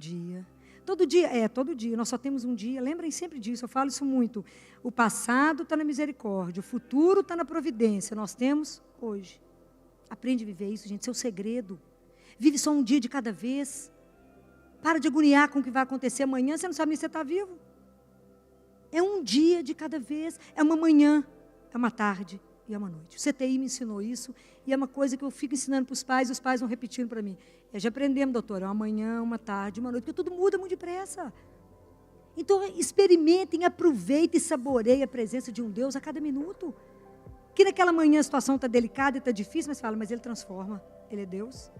dia. Todo dia. Nós só temos um dia. Lembrem sempre disso, eu falo isso muito. O passado está na misericórdia, o futuro está na providência. Nós temos hoje. Aprende a viver isso, gente, seu segredo. Vive só um dia de cada vez. Para de agoniar com o que vai acontecer amanhã, você não sabe nem se você está vivo. É um dia de cada vez, é uma manhã, é uma tarde e é uma noite. O CTI me ensinou isso, e é uma coisa que eu fico ensinando para os pais, e os pais vão repetindo para mim. Já aprendemos, doutora, uma manhã, uma tarde, uma noite, porque tudo muda muito depressa. Então, experimentem, aproveitem e saboreiem a presença de um Deus a cada minuto. Que naquela manhã a situação está delicada e está difícil, mas fala, mas Ele transforma, Ele é Deus.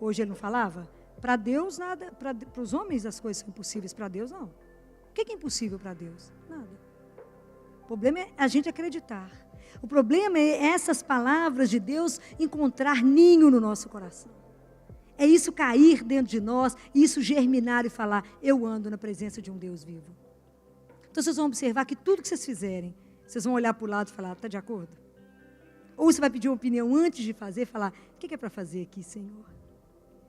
Hoje Ele não falava? Para Deus, nada, para os homens as coisas são impossíveis, para Deus não. O que é impossível para Deus? Nada. O problema é a gente acreditar. O problema é essas palavras de Deus encontrar ninho no nosso coração. É isso cair dentro de nós, isso germinar e falar, eu ando na presença de um Deus vivo. Então vocês vão observar que tudo que vocês fizerem, vocês vão olhar para o lado e falar, está de acordo? Ou você vai pedir uma opinião antes de fazer e falar, o que é para fazer aqui, Senhor?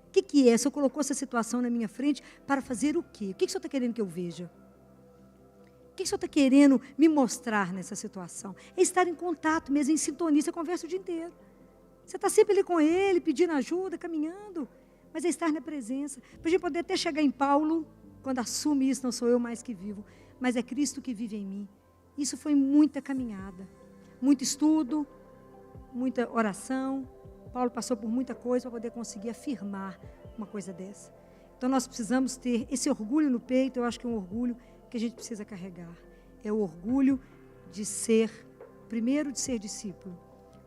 O que é? O Senhor colocou essa situação na minha frente para fazer o quê? O que o Senhor está querendo que eu veja? O que o Senhor está querendo me mostrar nessa situação? É estar em contato mesmo, em sintonia, você conversa o dia inteiro. Você está sempre ali com Ele, pedindo ajuda, caminhando. Mas é estar na presença. Para a gente poder até chegar em Paulo, quando assume isso, não sou eu mais que vivo, mas é Cristo que vive em mim. Isso foi muita caminhada, muito estudo, muita oração. Paulo passou por muita coisa para poder conseguir afirmar uma coisa dessa. Então nós precisamos ter esse orgulho no peito, eu acho que é um orgulho que a gente precisa carregar. É o orgulho de ser, primeiro de ser discípulo.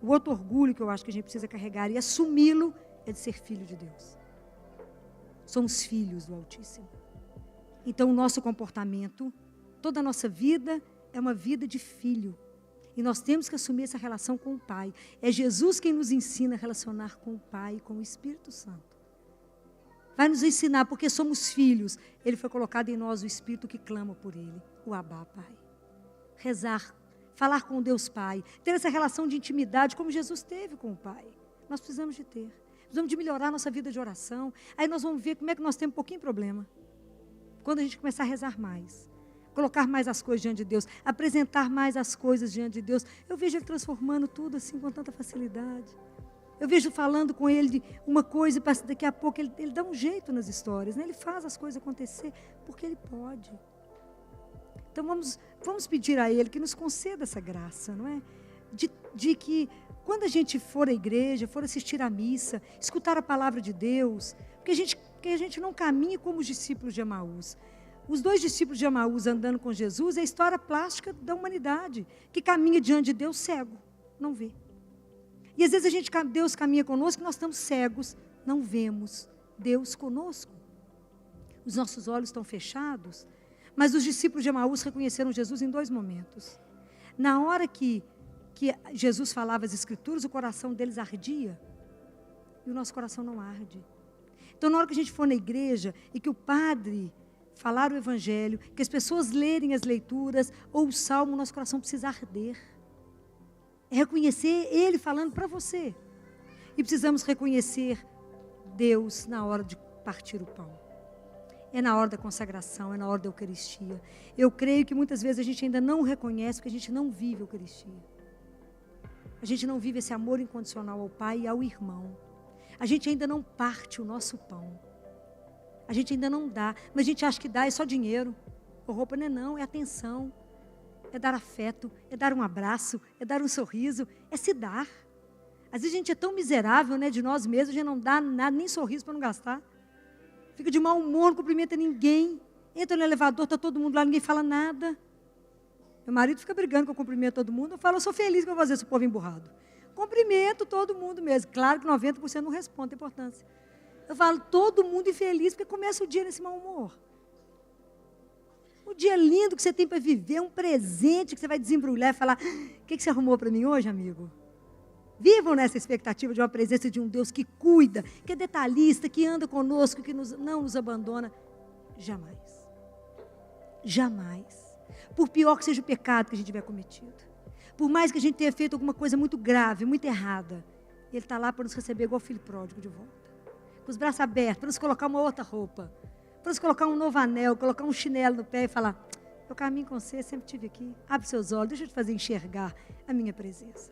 O outro orgulho que eu acho que a gente precisa carregar e assumi-lo é de ser filho de Deus. Somos filhos do Altíssimo. Então o nosso comportamento, toda a nossa vida é uma vida de filho. E nós temos que assumir essa relação com o Pai. É Jesus quem nos ensina a relacionar com o Pai e com o Espírito Santo. Vai nos ensinar, porque somos filhos. Ele foi colocado em nós o Espírito que clama por Ele, o Abá, Pai. Rezar, falar com Deus Pai, ter essa relação de intimidade como Jesus teve com o Pai. Nós precisamos de ter. Precisamos de melhorar a nossa vida de oração. Aí nós vamos ver como é que nós temos um pouquinho de problema. Quando a gente começar a rezar mais. Colocar mais as coisas diante de Deus, apresentar mais as coisas diante de Deus. Eu vejo Ele transformando tudo assim com tanta facilidade. Eu vejo falando com Ele de uma coisa e daqui a pouco ele dá um jeito nas histórias, né? Ele faz as coisas acontecer porque Ele pode. Então vamos pedir a Ele que nos conceda essa graça, não é? De que quando a gente for à igreja, for assistir à missa, escutar a palavra de Deus, que a gente não caminhe como os discípulos de Emaús. Os 2 discípulos de Emaús andando com Jesus é a história plástica da humanidade, que caminha diante de Deus cego, não vê. E às vezes Deus caminha conosco e nós estamos cegos, não vemos Deus conosco. Os nossos olhos estão fechados, mas os discípulos de Emaús reconheceram Jesus em 2 momentos. Na hora que Jesus falava as Escrituras, o coração deles ardia, e o nosso coração não arde. Então na hora que a gente for na igreja e que o padre falar o Evangelho, que as pessoas lerem as leituras ou o Salmo, nosso coração precisa arder. É reconhecer Ele falando para você. E precisamos reconhecer Deus na hora de partir o pão. É na hora da consagração, é na hora da Eucaristia. Eu creio que muitas vezes a gente ainda não reconhece porque a gente não vive a Eucaristia. A gente não vive esse amor incondicional ao Pai e ao irmão. A gente ainda não parte o nosso pão. A gente ainda não dá, mas a gente acha que dá é só dinheiro. Ou roupa não, é atenção. É dar afeto, é dar um abraço, é dar um sorriso, é se dar. Às vezes a gente é tão miserável, né, de nós mesmos, a gente não dá nada, nem sorriso para não gastar. Fica de mau humor, não cumprimenta ninguém. Entra no elevador, está todo mundo lá, ninguém fala nada. Meu marido fica brigando que eu cumprimento todo mundo. Eu falo, eu sou feliz que eu vou fazer esse povo emburrado. Cumprimento todo mundo mesmo. Claro que 90% não responde a importância. Eu falo, todo mundo infeliz, porque começa o dia nesse mau humor. Um dia lindo que você tem para viver, um presente que você vai desembrulhar e falar, o que você arrumou para mim hoje, amigo? Vivam nessa expectativa de uma presença de um Deus que cuida, que é detalhista, que anda conosco, que não nos abandona. Jamais. Jamais. Por pior que seja o pecado que a gente tiver cometido. Por mais que a gente tenha feito alguma coisa muito grave, muito errada. Ele está lá para nos receber igual filho pródigo de volta. Com os braços abertos, para nos colocar uma outra roupa. para você colocar um novo anel, colocar um chinelo no pé e falar, eu caminho com você, sempre estive aqui. Abre seus olhos, deixa eu te fazer enxergar a minha presença.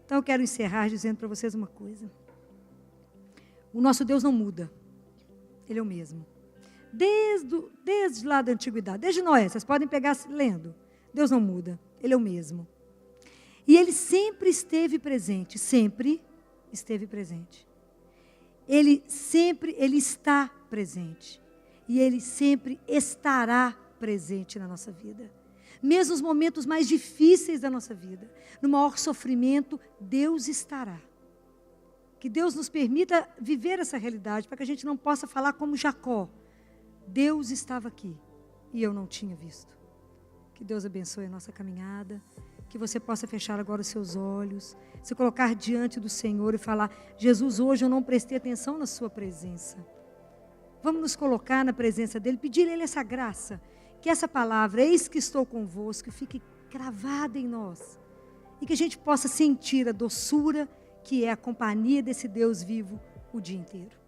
Então eu quero encerrar dizendo para vocês uma coisa. O nosso Deus não muda. Ele é o mesmo. Desde lá da antiguidade, desde Noé, vocês podem pegar lendo. Deus não muda, Ele é o mesmo. E Ele sempre esteve presente, sempre esteve presente. Ele está presente. E Ele sempre estará presente na nossa vida. Mesmo nos momentos mais difíceis da nossa vida, no maior sofrimento, Deus estará. Que Deus nos permita viver essa realidade, para que a gente não possa falar como Jacó. Deus estava aqui e eu não tinha visto. Que Deus abençoe a nossa caminhada, que você possa fechar agora os seus olhos, se colocar diante do Senhor e falar, Jesus, hoje eu não prestei atenção na sua presença. Vamos nos colocar na presença dEle, pedir a Ele essa graça, que essa palavra, eis que estou convosco, fique gravada em nós, e que a gente possa sentir a doçura que é a companhia desse Deus vivo o dia inteiro.